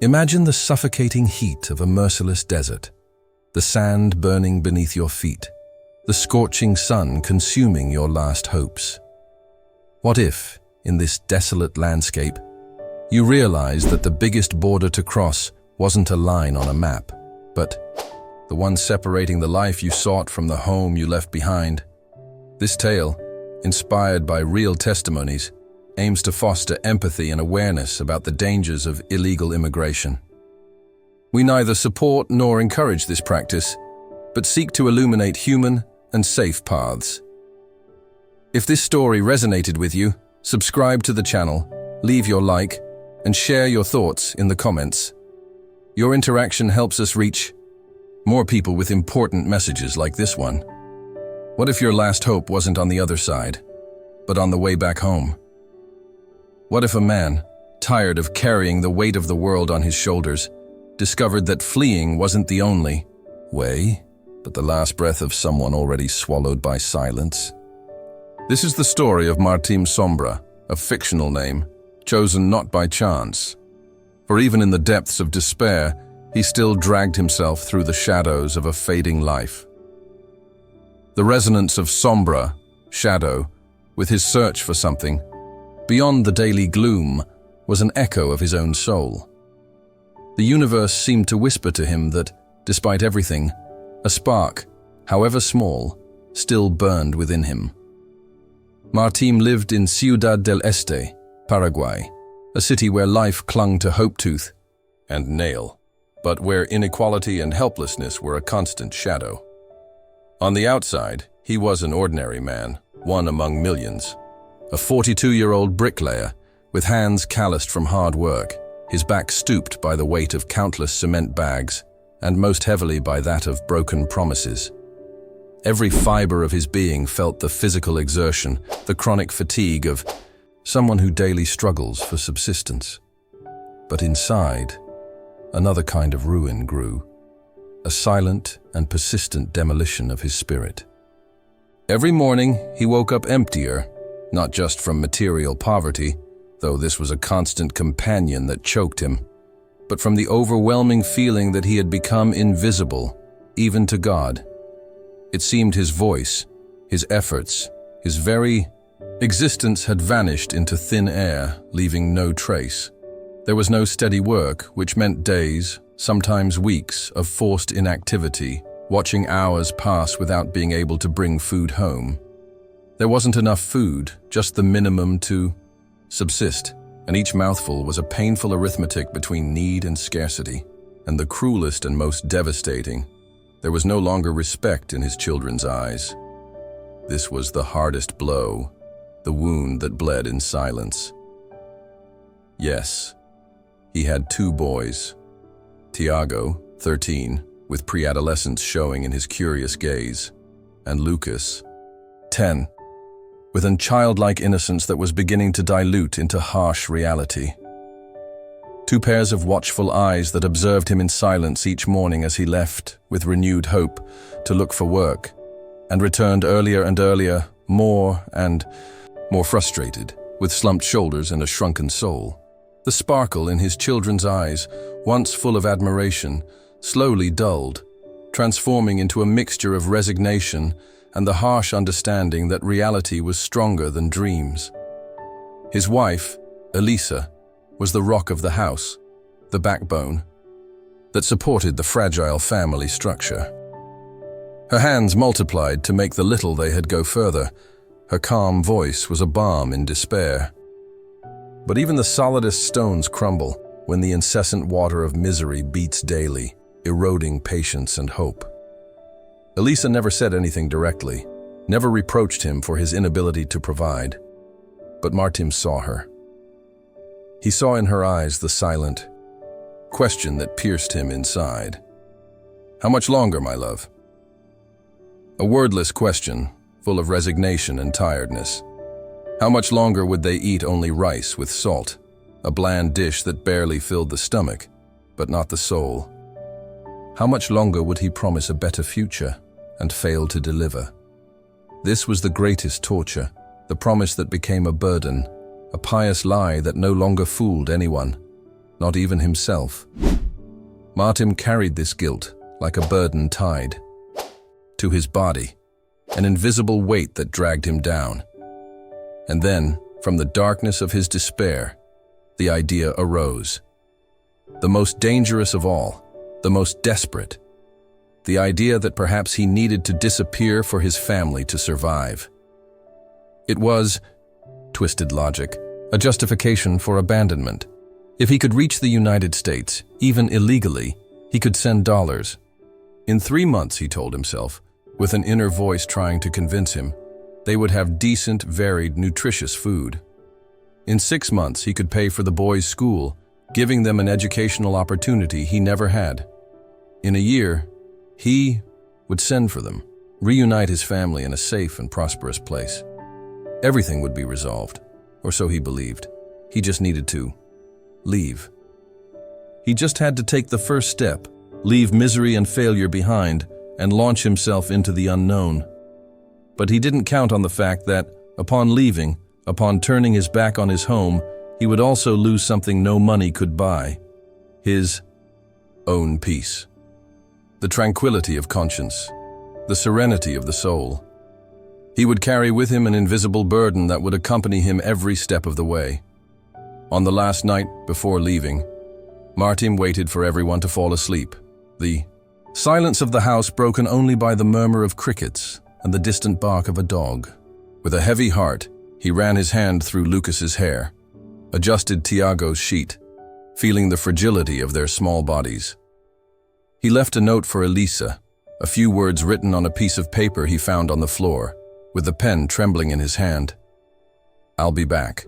Imagine the suffocating heat of a merciless desert, the sand burning beneath your feet, the scorching sun consuming your last hopes. What if, in this desolate landscape, you realized that the biggest border to cross wasn't a line on a map, but the one separating the life you sought from the home you left behind? This tale, inspired by real testimonies, aims to foster empathy and awareness about the dangers of illegal immigration. We neither support nor encourage this practice, but seek to illuminate human and safe paths. If this story resonated with you, subscribe to the channel, leave your like, and share your thoughts in the comments. Your interaction helps us reach more people with important messages like this one. What if your last hope wasn't on the other side, but on the way back home? What if a man, tired of carrying the weight of the world on his shoulders, discovered that fleeing wasn't the only way, but the last breath of someone already swallowed by silence? This is the story of Martim Sombra, a fictional name, chosen not by chance. For even in the depths of despair, he still dragged himself through the shadows of a fading life. The resonance of Sombra, shadow, with his search for something, beyond the daily gloom, was an echo of his own soul. The universe seemed to whisper to him that, despite everything, a spark, however small, still burned within him. Martim lived in Ciudad del Este, Paraguay, a city where life clung to hope tooth and nail, but where inequality and helplessness were a constant shadow. On the outside, he was an ordinary man, one among millions. A 42-year-old bricklayer, with hands calloused from hard work, his back stooped by the weight of countless cement bags, and most heavily by that of broken promises. Every fiber of his being felt the physical exertion, the chronic fatigue of someone who daily struggles for subsistence. But inside, another kind of ruin grew, a silent and persistent demolition of his spirit. Every morning, he woke up emptier, not just from material poverty, though this was a constant companion that choked him, but from the overwhelming feeling that he had become invisible, even to God. It seemed his voice, his efforts, his very existence had vanished into thin air, leaving no trace. There was no steady work, which meant days, sometimes weeks, of forced inactivity, watching hours pass without being able to bring food home. There wasn't enough food, just the minimum to subsist, and each mouthful was a painful arithmetic between need and scarcity. And the cruelest and most devastating, there was no longer respect in his children's eyes. This was the hardest blow, the wound that bled in silence. Yes, he had 2 boys. Tiago, 13, with pre-adolescence showing in his curious gaze, and Lucas, 10, with a childlike innocence that was beginning to dilute into harsh reality. 2 pairs of watchful eyes that observed him in silence each morning as he left, with renewed hope, to look for work, and returned earlier and earlier, more and more frustrated, with slumped shoulders and a shrunken soul. The sparkle in his children's eyes, once full of admiration, slowly dulled, transforming into a mixture of resignation and the harsh understanding that reality was stronger than dreams. His wife, Elisa, was the rock of the house, the backbone that supported the fragile family structure. Her hands multiplied to make the little they had go further. Her calm voice was a balm in despair. But even the solidest stones crumble when the incessant water of misery beats daily, eroding patience and hope. Elisa never said anything directly, never reproached him for his inability to provide. But Martim saw her. He saw in her eyes the silent question that pierced him inside. "How much longer, my love?" A wordless question, full of resignation and tiredness. How much longer would they eat only rice with salt, a bland dish that barely filled the stomach, but not the soul? How much longer would he promise a better future and fail to deliver? This was the greatest torture, the promise that became a burden, a pious lie that no longer fooled anyone. not even himself. Martim carried this guilt like a burden tied to his body, an invisible weight that dragged him down. And then, from the darkness of his despair, the idea arose. The most dangerous of all, the most desperate. The idea that perhaps he needed to disappear for his family to survive. It was, twisted logic, a justification for abandonment. If he could reach the United States, even illegally, he could send dollars. In 3 months, he told himself, with an inner voice trying to convince him, they would have decent, varied, nutritious food. In 6 months, he could pay for the boys' school, giving them an educational opportunity he never had. In a year, he would send for them, reunite his family in a safe and prosperous place. Everything would be resolved, or so he believed. He just needed to leave. He just had to take the first step, leave misery and failure behind, and launch himself into the unknown. But he didn't count on the fact that, upon leaving, upon turning his back on his home, he would also lose something no money could buy: his own peace. The tranquility of conscience, the serenity of the soul. He would carry with him an invisible burden that would accompany him every step of the way. On the last night before leaving, Martim waited for everyone to fall asleep. The silence of the house broken only by the murmur of crickets and the distant bark of a dog. With a heavy heart, he ran his hand through Lucas's hair, adjusted Tiago's sheet, feeling the fragility of their small bodies. He left a note for Elisa, a few words written on a piece of paper he found on the floor, with the pen trembling in his hand. "I'll be back.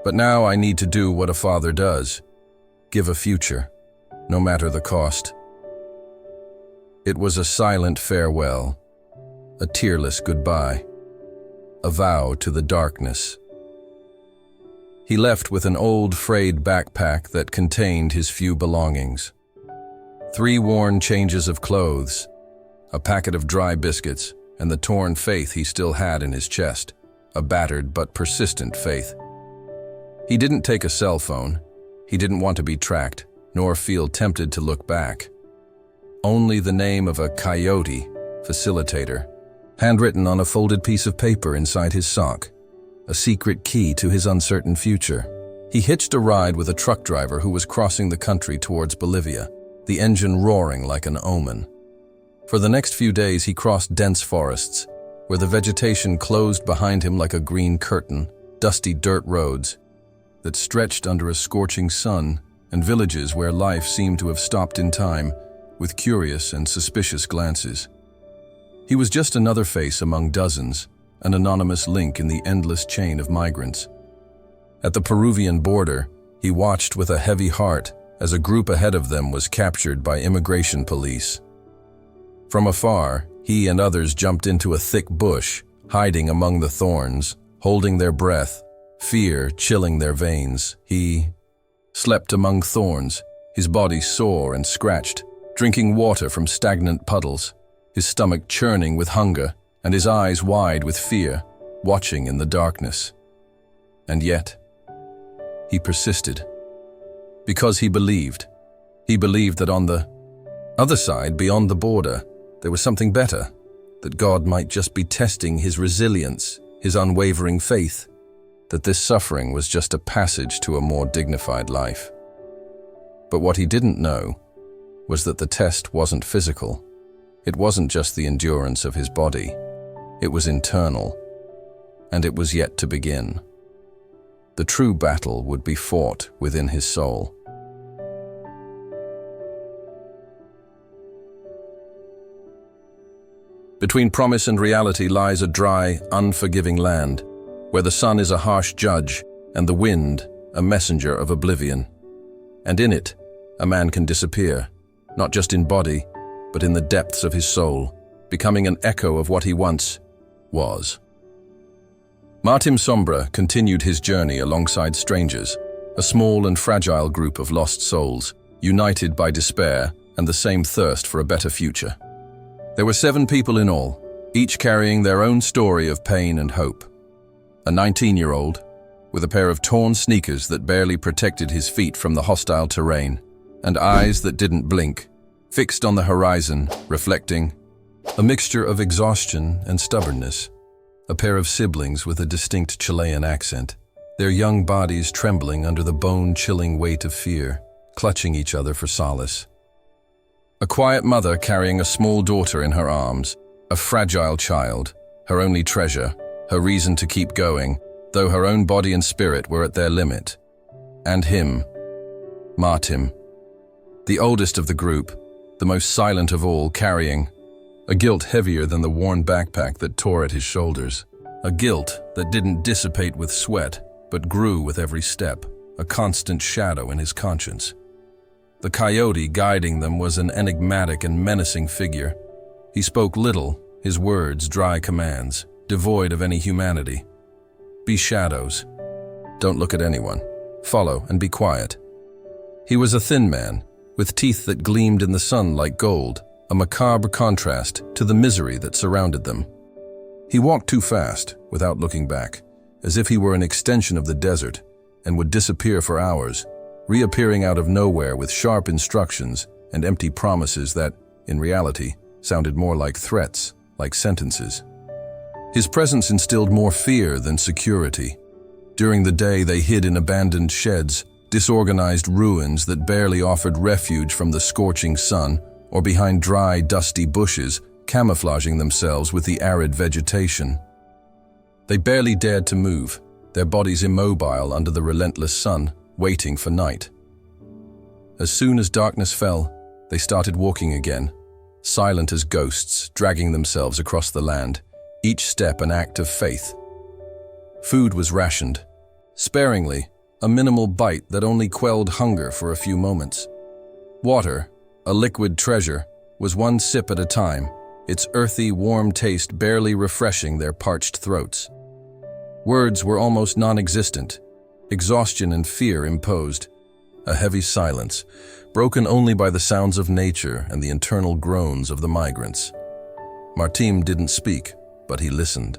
But now I need to do what a father does, give a future, no matter the cost." It was a silent farewell, a tearless goodbye, a vow to the darkness. He left with an old, frayed backpack that contained his few belongings. 3 worn changes of clothes, a packet of dry biscuits, and the torn faith he still had in his chest, a battered but persistent faith. He didn't take a cell phone. He didn't want to be tracked, nor feel tempted to look back. Only the name of a coyote facilitator, handwritten on a folded piece of paper inside his sock, a secret key to his uncertain future. He hitched a ride with a truck driver who was crossing the country towards Bolivia, the engine roaring like an omen. For the next few days he crossed dense forests, where the vegetation closed behind him like a green curtain, dusty dirt roads that stretched under a scorching sun, and villages where life seemed to have stopped in time, with curious and suspicious glances. He was just another face among dozens, an anonymous link in the endless chain of migrants. At the Peruvian border, he watched with a heavy heart as a group ahead of them was captured by immigration police. From afar, he and others jumped into a thick bush, hiding among the thorns, holding their breath, fear chilling their veins. He slept among thorns, his body sore and scratched, drinking water from stagnant puddles, his stomach churning with hunger and his eyes wide with fear, watching in the darkness. And yet, he persisted. Because he believed. He believed that on the other side, beyond the border, there was something better, that God might just be testing his resilience, his unwavering faith, that this suffering was just a passage to a more dignified life. But what he didn't know was that the test wasn't physical. It wasn't just the endurance of his body. It was internal, and it was yet to begin. The true battle would be fought within his soul. Between promise and reality lies a dry, unforgiving land, where the sun is a harsh judge and the wind a messenger of oblivion. And in it, a man can disappear, not just in body, but in the depths of his soul, becoming an echo of what he once was. Martim Sombra continued his journey alongside strangers, a small and fragile group of lost souls, united by despair and the same thirst for a better future. There were 7 people in all, each carrying their own story of pain and hope. A 19-year-old, with a pair of torn sneakers that barely protected his feet from the hostile terrain, and eyes that didn't blink, fixed on the horizon, reflecting a mixture of exhaustion and stubbornness. A pair of siblings with a distinct Chilean accent, their young bodies trembling under the bone-chilling weight of fear, clutching each other for solace. A quiet mother carrying a small daughter in her arms, a fragile child, her only treasure, her reason to keep going, though her own body and spirit were at their limit. And him, Martim, the oldest of the group, the most silent of all, carrying a guilt heavier than the worn backpack that tore at his shoulders, a guilt that didn't dissipate with sweat, but grew with every step, a constant shadow in his conscience. The coyote guiding them was an enigmatic and menacing figure. He spoke little, his words dry commands, devoid of any humanity. Be shadows. Don't look at anyone. Follow and be quiet. He was a thin man, with teeth that gleamed in the sun like gold, a macabre contrast to the misery that surrounded them. He walked too fast, without looking back, as if he were an extension of the desert, and would disappear for hours, reappearing out of nowhere with sharp instructions and empty promises that, in reality, sounded more like threats, like sentences. His presence instilled more fear than security. During the day, they hid in abandoned sheds, disorganized ruins that barely offered refuge from the scorching sun, or behind dry, dusty bushes, camouflaging themselves with the arid vegetation. They barely dared to move, their bodies immobile under the relentless sun, waiting for night. As soon as darkness fell, they started walking again, silent as ghosts, dragging themselves across the land, each step an act of faith. Food was rationed, sparingly, a minimal bite that only quelled hunger for a few moments. Water, a liquid treasure, was one sip at a time, its earthy, warm taste barely refreshing their parched throats. Words were almost non-existent. Exhaustion and fear imposed. A heavy silence, broken only by the sounds of nature and the internal groans of the migrants. Martim didn't speak, but he listened.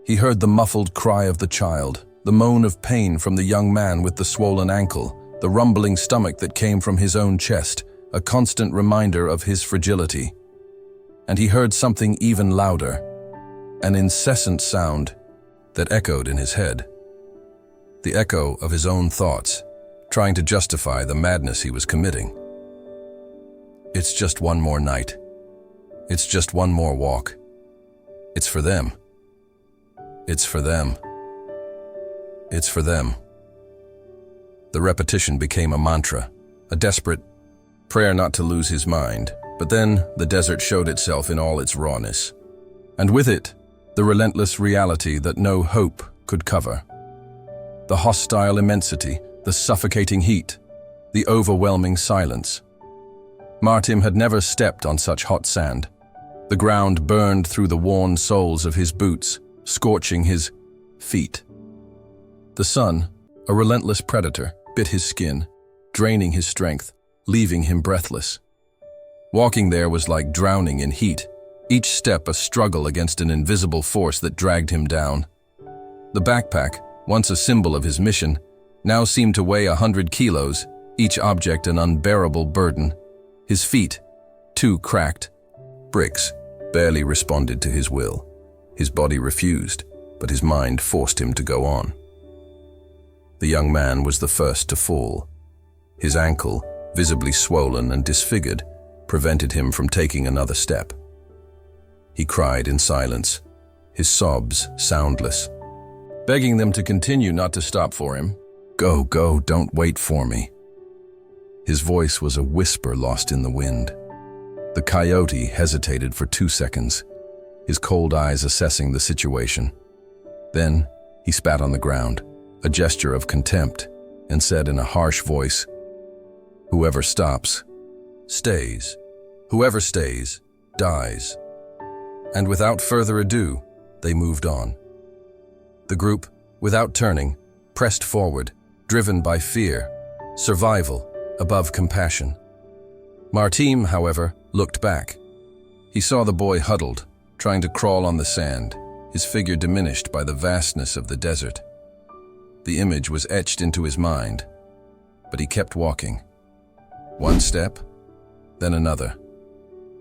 He heard the muffled cry of the child, the moan of pain from the young man with the swollen ankle, the rumbling stomach that came from his own chest, a constant reminder of his fragility. And he heard something even louder, an incessant sound that echoed in his head. The echo of his own thoughts, trying to justify the madness he was committing. It's just one more night. It's just one more walk. It's for them. It's for them. It's for them. The repetition became a mantra, a desperate prayer not to lose his mind. But then the desert showed itself in all its rawness. And with it, the relentless reality that no hope could cover. The hostile immensity, the suffocating heat, the overwhelming silence. Martim had never stepped on such hot sand. The ground burned through the worn soles of his boots, scorching his feet. The sun, a relentless predator, bit his skin, draining his strength, leaving him breathless. Walking there was like drowning in heat, each step a struggle against an invisible force that dragged him down. The backpack, once a symbol of his mission, now seemed to weigh 100 kilos, each object an unbearable burden. His feet, too cracked. Bricks barely responded to his will. His body refused, but his mind forced him to go on. The young man was the first to fall. His ankle, visibly swollen and disfigured, prevented him from taking another step. He cried in silence, his sobs soundless, begging them to continue, not to stop for him. Go, go, don't wait for me. His voice was a whisper lost in the wind. The coyote hesitated for 2 seconds, his cold eyes assessing the situation. Then he spat on the ground, a gesture of contempt, and said in a harsh voice, "Whoever stops, stays. Whoever stays, dies." And without further ado, they moved on. The group, without turning, pressed forward, driven by fear, survival above compassion. Martim, however, looked back. He saw the boy huddled, trying to crawl on the sand, his figure diminished by the vastness of the desert. The image was etched into his mind, but he kept walking. One step, then another.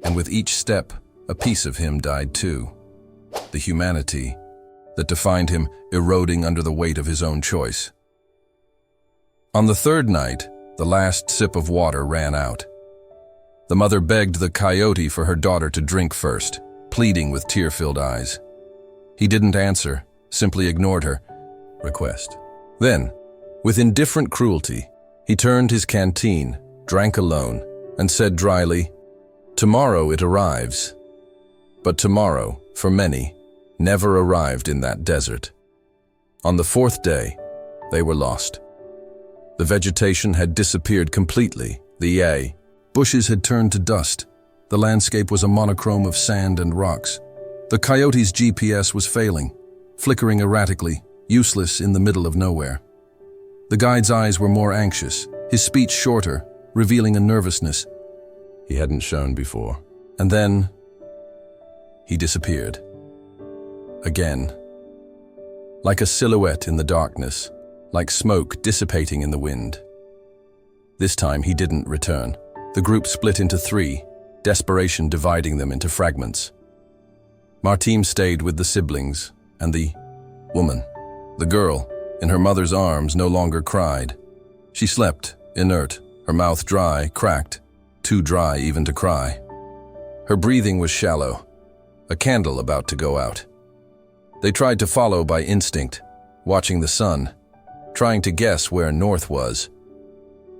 And with each step, a piece of him died too. The humanity that defined him eroding under the weight of his own choice. On the third night, the last sip of water ran out. The mother begged the coyote for her daughter to drink first, pleading with tear-filled eyes. He didn't answer, simply ignored her request. Then, with indifferent cruelty, he turned his canteen, drank alone, and said dryly, "Tomorrow it arrives." But tomorrow, for many, never arrived in that desert. On the fourth day, they were lost. The vegetation had disappeared completely. The bushes had turned to dust. The landscape was a monochrome of sand and rocks. The coyote's GPS was failing, flickering erratically, useless in the middle of nowhere. The guide's eyes were more anxious, his speech shorter, revealing a nervousness he hadn't shown before. And then he disappeared. Again. Like a silhouette in the darkness, like smoke dissipating in the wind. This time he didn't return. The group split into three, desperation dividing them into fragments. Martim stayed with the siblings, and the woman, the girl, in her mother's arms no longer cried. She slept, inert, her mouth dry, cracked, too dry even to cry. Her breathing was shallow, a candle about to go out. They tried to follow by instinct, watching the sun, trying to guess where north was.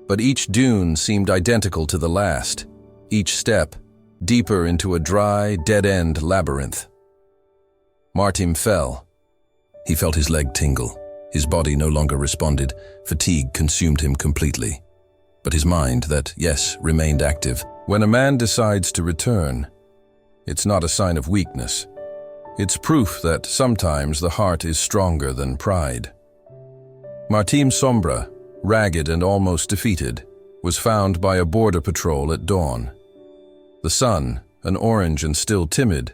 But each dune seemed identical to the last, each step deeper into a dry, dead-end labyrinth. Martim fell. He felt his leg tingle. His body no longer responded. Fatigue consumed him completely. But his mind, that, yes, remained active. When a man decides to return, it's not a sign of weakness. It's proof that sometimes the heart is stronger than pride. Martim Sombra, ragged and almost defeated, was found by a border patrol at dawn. The sun, an orange and still timid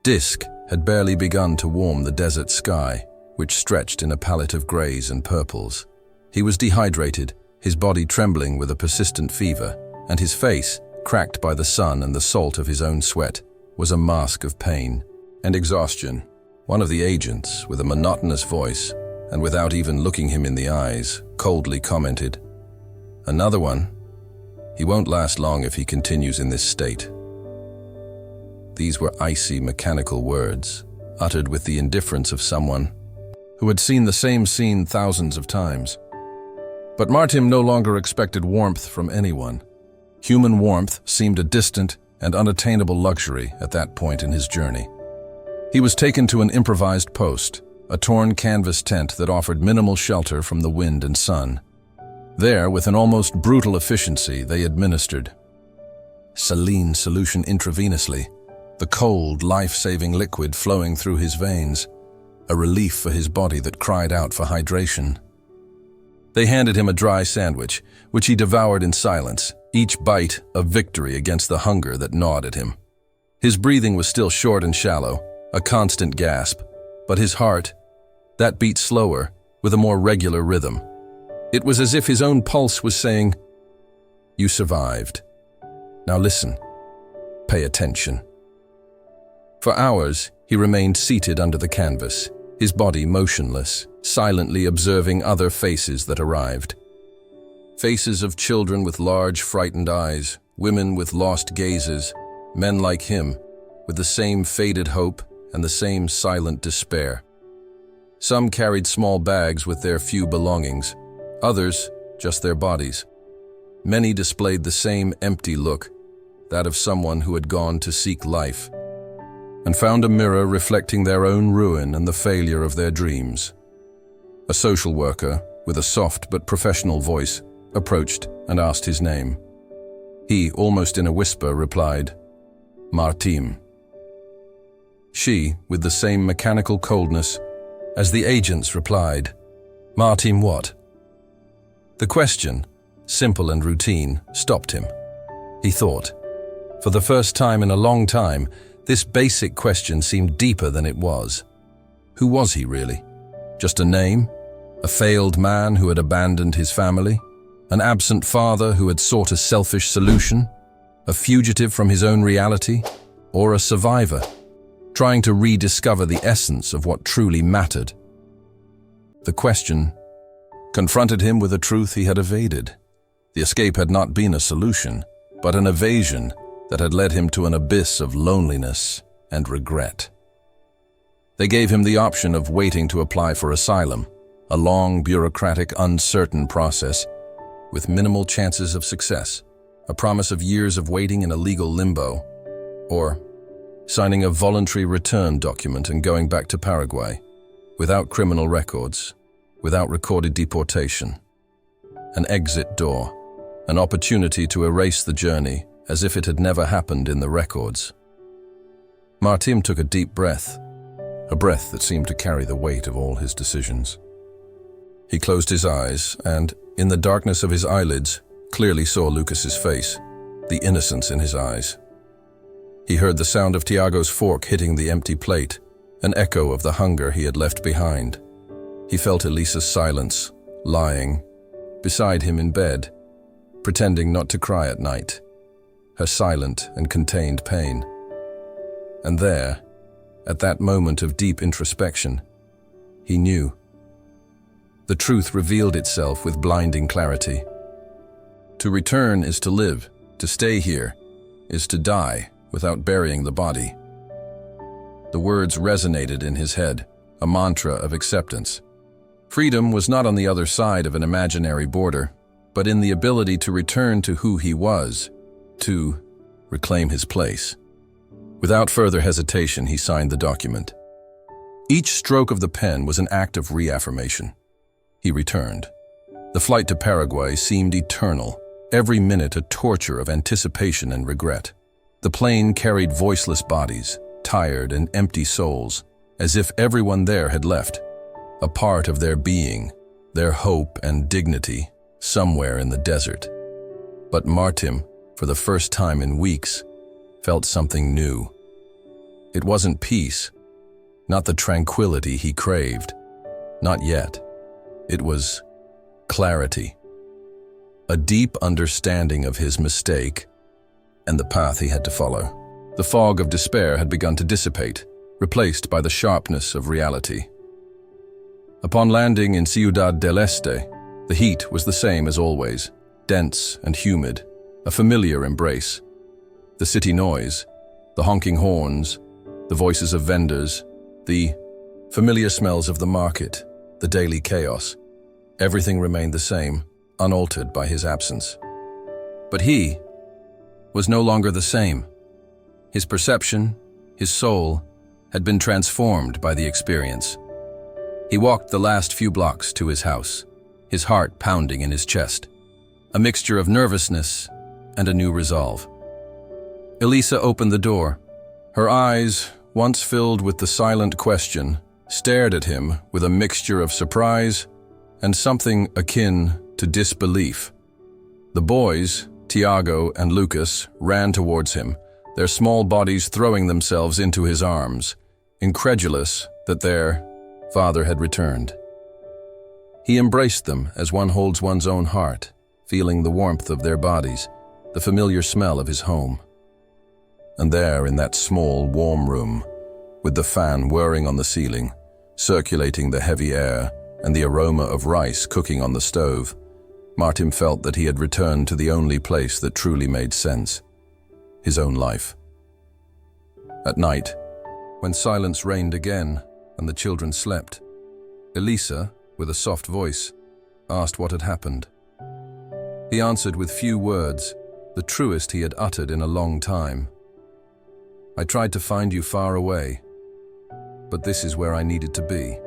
disk, had barely begun to warm the desert sky, which stretched in a palette of grays and purples. He was dehydrated, his body trembling with a persistent fever, and his face, cracked by the sun and the salt of his own sweat, was a mask of pain and exhaustion. One of the agents, with a monotonous voice, and without even looking him in the eyes, coldly commented, "Another one? He won't last long if he continues in this state." These were icy, mechanical words, uttered with the indifference of someone who had seen the same scene thousands of times. But Martim no longer expected warmth from anyone. Human warmth seemed a distant and unattainable luxury at that point in his journey. He was taken to an improvised post, a torn canvas tent that offered minimal shelter from the wind and sun. There, with an almost brutal efficiency, they administered saline solution intravenously, the cold, life-saving liquid flowing through his veins, a relief for his body that cried out for hydration. They handed him a dry sandwich, which he devoured in silence, each bite a victory against the hunger that gnawed at him. His breathing was still short and shallow, a constant gasp, but his heart, that beat slower, with a more regular rhythm. It was as if his own pulse was saying, "You survived. Now listen. Pay attention." For hours, he remained seated under the canvas, his body motionless, silently observing other faces that arrived. Faces of children with large, frightened eyes, women with lost gazes, men like him, with the same faded hope and the same silent despair. Some carried small bags with their few belongings, others just their bodies. Many displayed the same empty look, that of someone who had gone to seek life, and found a mirror reflecting their own ruin and the failure of their dreams. A social worker, with a soft but professional voice, approached and asked his name. He, almost in a whisper, replied, "Martim." She, with the same mechanical coldness, as the agents replied, "Martim what?" The question, simple and routine, stopped him. He thought. For the first time in a long time, this basic question seemed deeper than it was. Who was he really? Just a name? A failed man who had abandoned his family? An absent father who had sought a selfish solution? A fugitive from his own reality? Or a survivor, trying to rediscover the essence of what truly mattered? The question confronted him with a truth he had evaded. The escape had not been a solution, but an evasion that had led him to an abyss of loneliness and regret. They gave him the option of waiting to apply for asylum, a long, bureaucratic, uncertain process with minimal chances of success, a promise of years of waiting in a legal limbo, or signing a voluntary return document and going back to Paraguay, without criminal records, without recorded deportation. An exit door, an opportunity to erase the journey as if it had never happened in the records. Martim took a deep breath, a breath that seemed to carry the weight of all his decisions. He closed his eyes and, in the darkness of his eyelids, clearly saw Lucas's face, the innocence in his eyes. He heard the sound of Tiago's fork hitting the empty plate, an echo of the hunger he had left behind. He felt Elisa's silence, lying beside him in bed, pretending not to cry at night, her silent and contained pain. And there, at that moment of deep introspection, he knew. The truth revealed itself with blinding clarity. To return is to live, to stay here is to die without burying the body. The words resonated in his head, a mantra of acceptance. Freedom was not on the other side of an imaginary border, but in the ability to return to who he was, to reclaim his place. Without further hesitation, he signed the document. Each stroke of the pen was an act of reaffirmation. He returned. The flight to Paraguay seemed eternal, every minute a torture of anticipation and regret. The plane carried voiceless bodies, tired and empty souls, as if everyone there had left, a part of their being, their hope and dignity, somewhere in the desert. But Martim, for the first time in weeks, felt something new. It wasn't peace, not the tranquility he craved, not yet. It was clarity, a deep understanding of his mistake and the path he had to follow. The fog of despair had begun to dissipate, replaced by the sharpness of reality. Upon landing in Ciudad del Este, the heat was the same as always, dense and humid, a familiar embrace. The city noise, the honking horns, the voices of vendors, the familiar smells of the market, the daily chaos. Everything remained the same, unaltered by his absence. But he was no longer the same. His perception, his soul, had been transformed by the experience. He walked the last few blocks to his house, his heart pounding in his chest, a mixture of nervousness and a new resolve. Elisa opened the door. Her eyes, once filled with the silent question, stared at him with a mixture of surprise and something akin to disbelief. The boys, Tiago and Lucas, ran towards him, their small bodies throwing themselves into his arms, incredulous that their father had returned. He embraced them as one holds one's own heart, feeling the warmth of their bodies, the familiar smell of his home. And there, in that small, warm room, with the fan whirring on the ceiling, circulating the heavy air and the aroma of rice cooking on the stove, Martim felt that he had returned to the only place that truly made sense, his own life. At night, when silence reigned again and the children slept, Elisa, with a soft voice, asked what had happened. He answered with few words, the truest he had uttered in a long time. I tried to find you far away, but this is where I needed to be.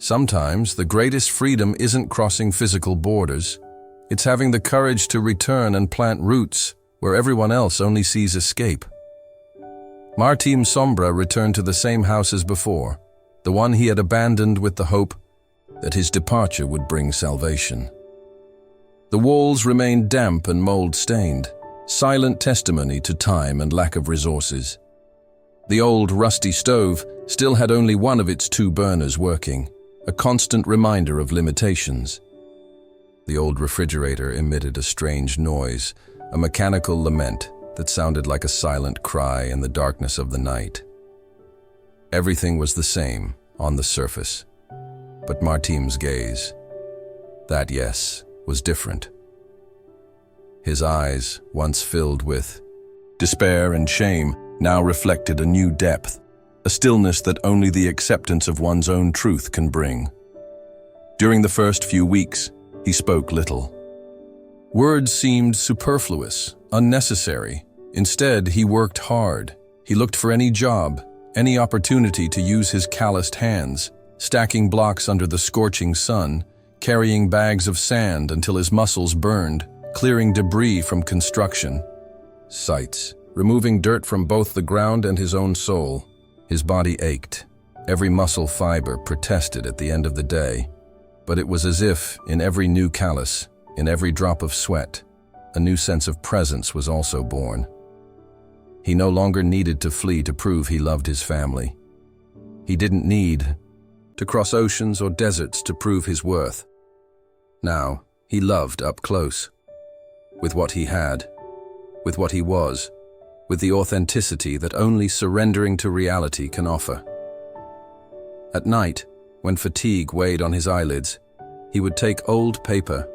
Sometimes the greatest freedom isn't crossing physical borders. It's having the courage to return and plant roots where everyone else only sees escape. Martim Sombra returned to the same house as before, the one he had abandoned with the hope that his departure would bring salvation. The walls remained damp and mold-stained, silent testimony to time and lack of resources. The old rusty stove still had only one of its 2 burners working, a constant reminder of limitations. The old refrigerator emitted a strange noise, a mechanical lament that sounded like a silent cry in the darkness of the night. Everything was the same on the surface, but Martim's gaze, that yes, was different. His eyes, once filled with despair and shame, now reflected a new depth, a stillness that only the acceptance of one's own truth can bring. During the first few weeks, he spoke little. Words seemed superfluous, unnecessary. Instead, he worked hard. He looked for any job, any opportunity to use his calloused hands, stacking blocks under the scorching sun, carrying bags of sand until his muscles burned, clearing debris from construction sites, removing dirt from both the ground and his own soul. His body ached. Every muscle fiber protested at the end of the day. But it was as if, in every new callus, in every drop of sweat, a new sense of presence was also born. He no longer needed to flee to prove he loved his family. He didn't need to cross oceans or deserts to prove his worth. Now, he loved up close. With what he had, with what he was, with the authenticity that only surrendering to reality can offer. At night, when fatigue weighed on his eyelids, he would take old paper,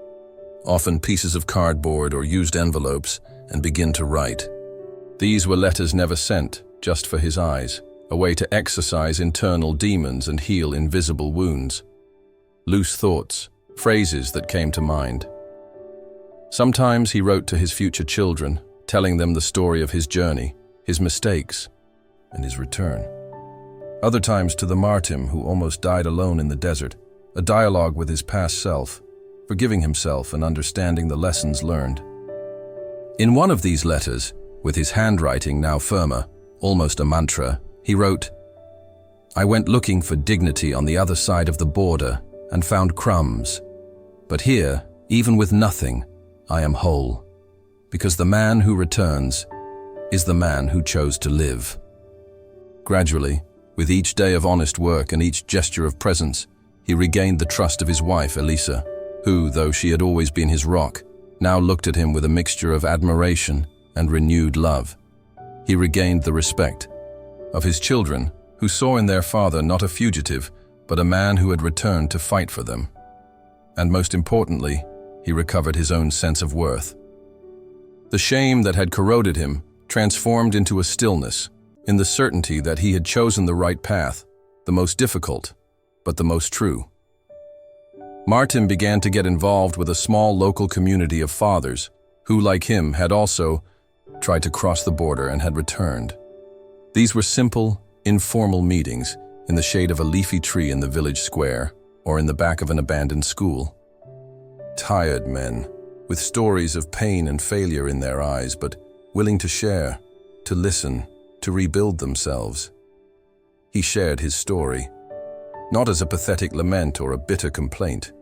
often pieces of cardboard or used envelopes, and begin to write. These were letters never sent, just for his eyes, a way to exorcise internal demons and heal invisible wounds. Loose thoughts, phrases that came to mind. Sometimes he wrote to his future children, telling them the story of his journey, his mistakes, and his return. Other times to the Martim who almost died alone in the desert, a dialogue with his past self, forgiving himself and understanding the lessons learned. In one of these letters, with his handwriting now firmer, almost a mantra, he wrote, "I went looking for dignity on the other side of the border and found crumbs. But here, even with nothing, I am whole, because the man who returns is the man who chose to live." Gradually, with each day of honest work and each gesture of presence, he regained the trust of his wife, Elisa, who, though she had always been his rock, now looked at him with a mixture of admiration and renewed love. He regained the respect of his children, who saw in their father not a fugitive, but a man who had returned to fight for them. And most importantly, he recovered his own sense of worth. The shame that had corroded him transformed into a stillness, in the certainty that he had chosen the right path, the most difficult, but the most true. Martim began to get involved with a small local community of fathers who, like him, had also tried to cross the border and had returned. These were simple, informal meetings in the shade of a leafy tree in the village square or in the back of an abandoned school. Tired men, with stories of pain and failure in their eyes, but willing to share, to listen, to rebuild themselves. He shared his story, not as a pathetic lament or a bitter complaint,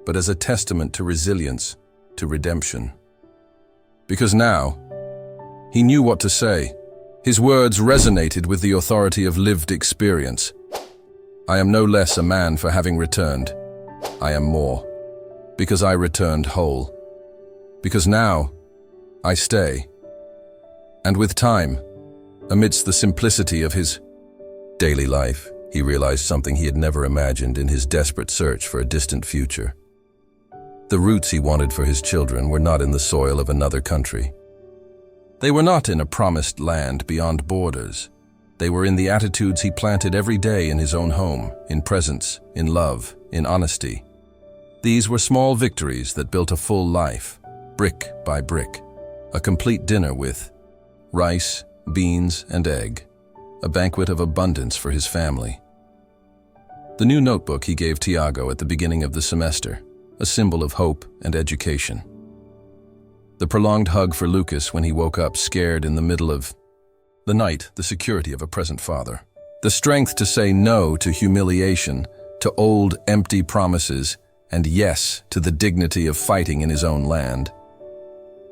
but as a testament to resilience, to redemption. Because now, he knew what to say. His words resonated with the authority of lived experience. I am no less a man for having returned. I am more, because I returned whole. Because now, I stay. And with time, amidst the simplicity of his daily life, he realized something he had never imagined in his desperate search for a distant future. The roots he wanted for his children were not in the soil of another country. They were not in a promised land beyond borders. They were in the attitudes he planted every day in his own home, in presence, in love, in honesty. These were small victories that built a full life, brick by brick. A complete dinner with rice, beans, and egg. A banquet of abundance for his family. The new notebook he gave Tiago at the beginning of the semester, a symbol of hope and education. The prolonged hug for Lucas when he woke up scared in the middle of the night, the security of a present father. The strength to say no to humiliation, to old, empty promises, and yes to the dignity of fighting in his own land.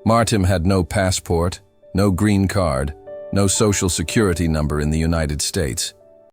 Martim had no passport, no green card, no social security number in the United States.